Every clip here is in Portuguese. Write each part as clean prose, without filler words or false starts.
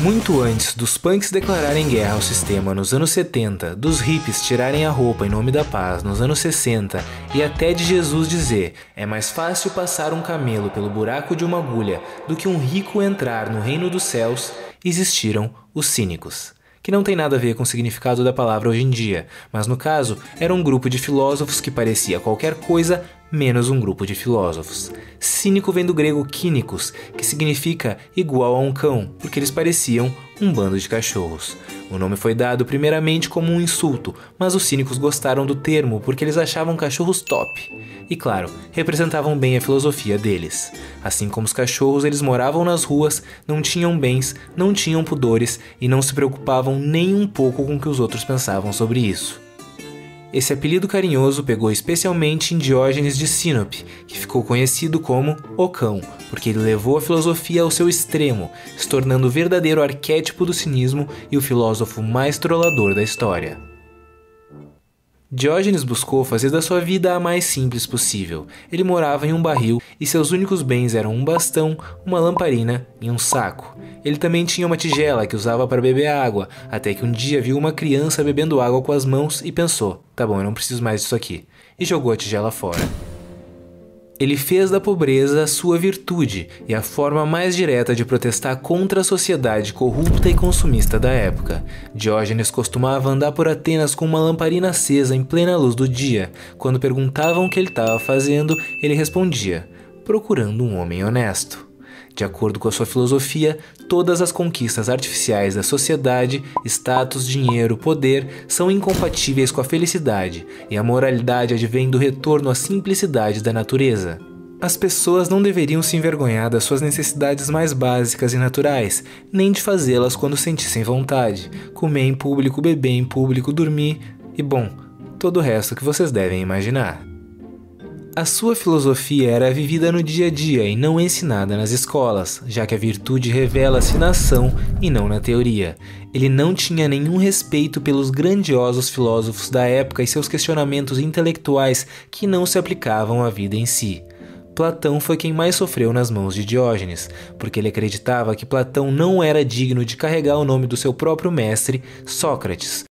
Muito antes dos punks declararem guerra ao sistema nos anos 70, dos hippies tirarem a roupa em nome da paz nos anos 60 e até de Jesus dizer é mais fácil passar um camelo pelo buraco de uma agulha do que um rico entrar no reino dos céus, existiram os cínicos. Que não tem nada a ver com o significado da palavra hoje em dia, mas no caso era um grupo de filósofos que parecia qualquer coisa menos um grupo de filósofos. Cínico vem do grego kínikos, que significa igual a um cão, porque eles pareciam um bando de cachorros. O nome foi dado primeiramente como um insulto, mas os cínicos gostaram do termo porque eles achavam cachorros top. E claro, representavam bem a filosofia deles. Assim como os cachorros, eles moravam nas ruas, não tinham bens, não tinham pudores e não se preocupavam nem um pouco com o que os outros pensavam sobre isso. Esse apelido carinhoso pegou especialmente em Diógenes de Sinope, que ficou conhecido como o Cão, porque ele levou a filosofia ao seu extremo, se tornando o verdadeiro arquétipo do cinismo e o filósofo mais trollador da história. Diógenes buscou fazer da sua vida a mais simples possível. Ele morava em um barril e seus únicos bens eram um bastão, uma lamparina e um saco. Ele também tinha uma tigela que usava para beber água, até que um dia viu uma criança bebendo água com as mãos e pensou, tá bom, eu não preciso mais disso aqui, e jogou a tigela fora. Ele fez da pobreza a sua virtude e a forma mais direta de protestar contra a sociedade corrupta e consumista da época. Diógenes costumava andar por Atenas com uma lamparina acesa em plena luz do dia. Quando perguntavam o que ele estava fazendo, ele respondia, procurando um homem honesto. De acordo com a sua filosofia, todas as conquistas artificiais da sociedade, status, dinheiro, poder, são incompatíveis com a felicidade, e a moralidade advém do retorno à simplicidade da natureza. As pessoas não deveriam se envergonhar das suas necessidades mais básicas e naturais, nem de fazê-las quando sentissem vontade, comer em público, beber em público, dormir e, bom, todo o resto que vocês devem imaginar. A sua filosofia era vivida no dia a dia e não ensinada nas escolas, já que a virtude revela-se na ação e não na teoria. Ele não tinha nenhum respeito pelos grandiosos filósofos da época e seus questionamentos intelectuais que não se aplicavam à vida em si. Platão foi quem mais sofreu nas mãos de Diógenes, porque ele acreditava que Platão não era digno de carregar o nome do seu próprio mestre, Sócrates,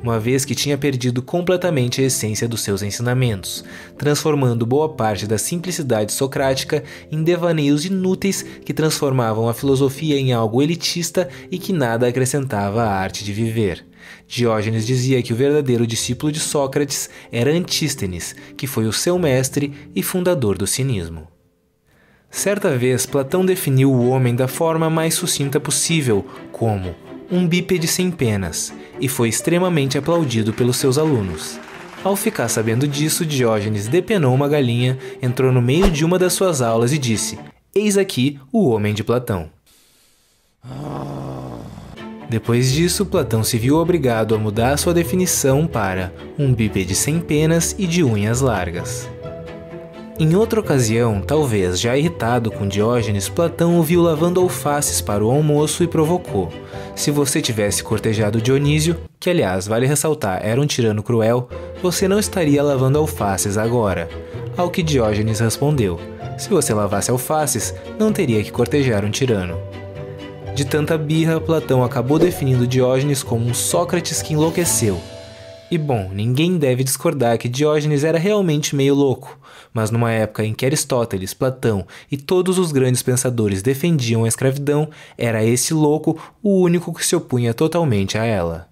uma vez que tinha perdido completamente a essência dos seus ensinamentos, transformando boa parte da simplicidade socrática em devaneios inúteis que transformavam a filosofia em algo elitista e que nada acrescentava à arte de viver. Diógenes dizia que o verdadeiro discípulo de Sócrates era Antístenes, que foi o seu mestre e fundador do cinismo. Certa vez, Platão definiu o homem da forma mais sucinta possível, como um bípede sem penas, e foi extremamente aplaudido pelos seus alunos. Ao ficar sabendo disso, Diógenes depenou uma galinha, entrou no meio de uma das suas aulas e disse: "Eis aqui o homem de Platão." Depois disso, Platão se viu obrigado a mudar sua definição para um bípede sem penas e de unhas largas. Em outra ocasião, talvez já irritado com Diógenes, Platão o viu lavando alfaces para o almoço e provocou: se você tivesse cortejado Dionísio, que aliás, vale ressaltar, era um tirano cruel, você não estaria lavando alfaces agora. Ao que Diógenes respondeu: se você lavasse alfaces, não teria que cortejar um tirano. De tanta birra, Platão acabou definindo Diógenes como um Sócrates que enlouqueceu. E bom, ninguém deve discordar que Diógenes era realmente meio louco, mas numa época em que Aristóteles, Platão e todos os grandes pensadores defendiam a escravidão, era esse louco o único que se opunha totalmente a ela.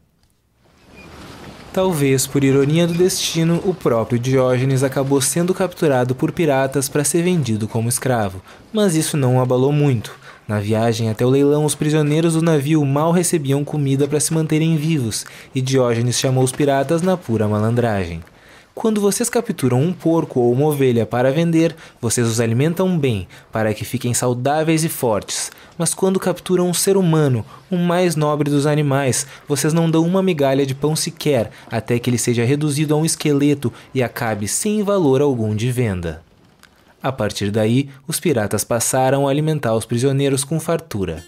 Talvez por ironia do destino, o próprio Diógenes acabou sendo capturado por piratas para ser vendido como escravo, mas isso não o abalou muito. Na viagem até o leilão, os prisioneiros do navio mal recebiam comida para se manterem vivos, e Diógenes chamou os piratas na pura malandragem. Quando vocês capturam um porco ou uma ovelha para vender, vocês os alimentam bem, para que fiquem saudáveis e fortes. Mas quando capturam um ser humano, o mais nobre dos animais, vocês não dão uma migalha de pão sequer, até que ele seja reduzido a um esqueleto e acabe sem valor algum de venda. A partir daí, os piratas passaram a alimentar os prisioneiros com fartura.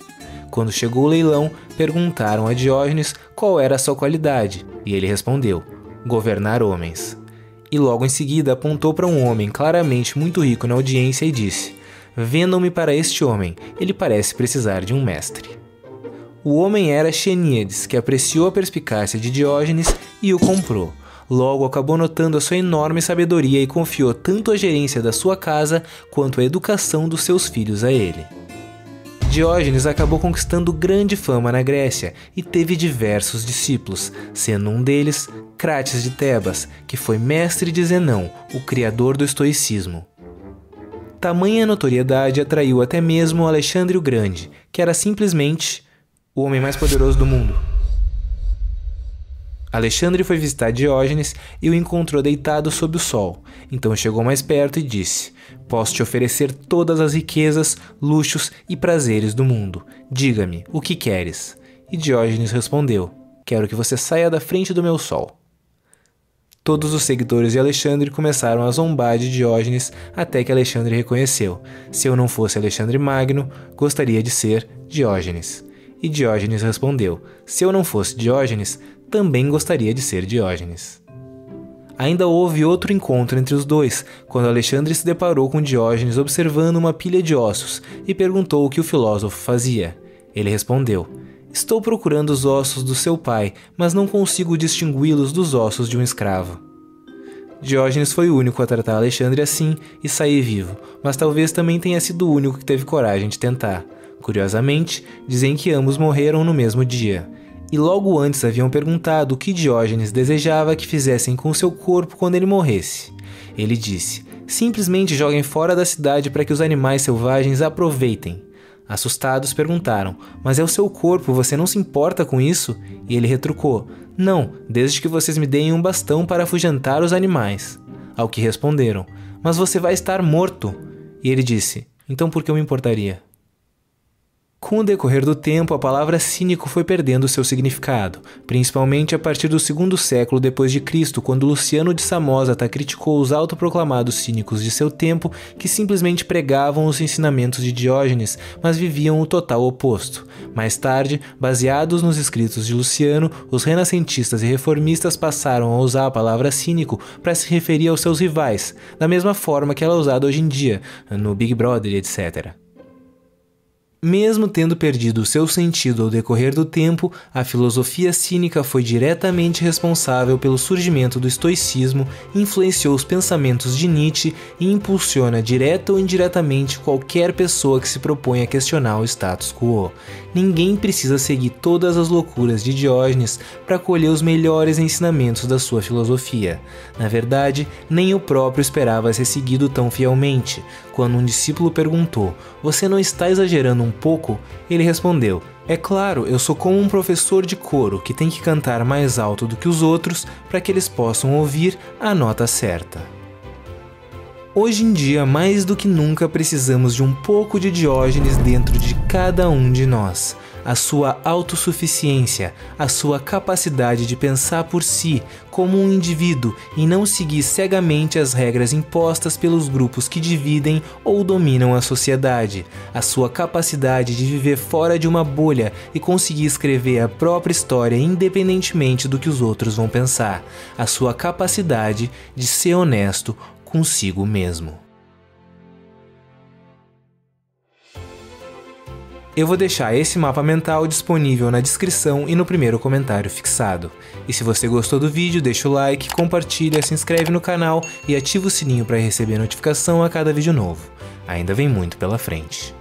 Quando chegou o leilão, perguntaram a Diógenes qual era a sua qualidade, e ele respondeu: governar homens. E logo em seguida apontou para um homem claramente muito rico na audiência e disse: Vendam-me para este homem, ele parece precisar de um mestre. O homem era Xeníades, que apreciou a perspicácia de Diógenes e o comprou. Logo acabou notando a sua enorme sabedoria e confiou tanto a gerência da sua casa quanto a educação dos seus filhos a ele. Diógenes acabou conquistando grande fama na Grécia e teve diversos discípulos, sendo um deles Crates de Tebas, que foi mestre de Zenão, o criador do estoicismo. Tamanha notoriedade atraiu até mesmo Alexandre o Grande, que era simplesmente o homem mais poderoso do mundo. Alexandre foi visitar Diógenes e o encontrou deitado sob o sol. Então chegou mais perto e disse: "Posso te oferecer todas as riquezas, luxos e prazeres do mundo. Diga-me, o que queres?" E Diógenes respondeu: "Quero que você saia da frente do meu sol." Todos os seguidores de Alexandre começaram a zombar de Diógenes até que Alexandre reconheceu: "Se eu não fosse Alexandre Magno, gostaria de ser Diógenes." E Diógenes respondeu: "Se eu não fosse Diógenes, também gostaria de ser Diógenes." Ainda houve outro encontro entre os dois, quando Alexandre se deparou com Diógenes observando uma pilha de ossos e perguntou o que o filósofo fazia. Ele respondeu: "Estou procurando os ossos do seu pai, mas não consigo distingui-los dos ossos de um escravo." Diógenes foi o único a tratar Alexandre assim e sair vivo, mas talvez também tenha sido o único que teve coragem de tentar. Curiosamente, dizem que ambos morreram no mesmo dia. E logo antes haviam perguntado o que Diógenes desejava que fizessem com seu corpo quando ele morresse. Ele disse: "Simplesmente joguem fora da cidade para que os animais selvagens aproveitem." Assustados perguntaram: "Mas é o seu corpo, você não se importa com isso?" E ele retrucou: "Não, desde que vocês me deem um bastão para afugentar os animais." Ao que responderam: "Mas você vai estar morto." E ele disse: "Então por que eu me importaria?" Com o decorrer do tempo, a palavra cínico foi perdendo seu significado, principalmente a partir do segundo século depois de Cristo, quando Luciano de Samosata criticou os autoproclamados cínicos de seu tempo que simplesmente pregavam os ensinamentos de Diógenes, mas viviam o total oposto. Mais tarde, baseados nos escritos de Luciano, os renascentistas e reformistas passaram a usar a palavra cínico para se referir aos seus rivais, da mesma forma que ela é usada hoje em dia, no Big Brother, etc. Mesmo tendo perdido seu sentido ao decorrer do tempo, a filosofia cínica foi diretamente responsável pelo surgimento do estoicismo, influenciou os pensamentos de Nietzsche e impulsiona direta ou indiretamente qualquer pessoa que se propõe a questionar o status quo. Ninguém precisa seguir todas as loucuras de Diógenes para colher os melhores ensinamentos da sua filosofia. Na verdade, nem o próprio esperava ser seguido tão fielmente. Quando um discípulo perguntou: "Você não está exagerando um pouco?" Ele respondeu: "É claro, eu sou como um professor de coro que tem que cantar mais alto do que os outros para que eles possam ouvir a nota certa." Hoje em dia, mais do que nunca, precisamos de um pouco de Diógenes dentro de cada um de nós. A sua autossuficiência, a sua capacidade de pensar por si como um indivíduo e não seguir cegamente as regras impostas pelos grupos que dividem ou dominam a sociedade, a sua capacidade de viver fora de uma bolha e conseguir escrever a própria história independentemente do que os outros vão pensar, a sua capacidade de ser honesto consigo mesmo. Eu vou deixar esse mapa mental disponível na descrição e no primeiro comentário fixado. E se você gostou do vídeo, deixa o like, compartilha, se inscreve no canal e ativa o sininho para receber notificação a cada vídeo novo. Ainda vem muito pela frente.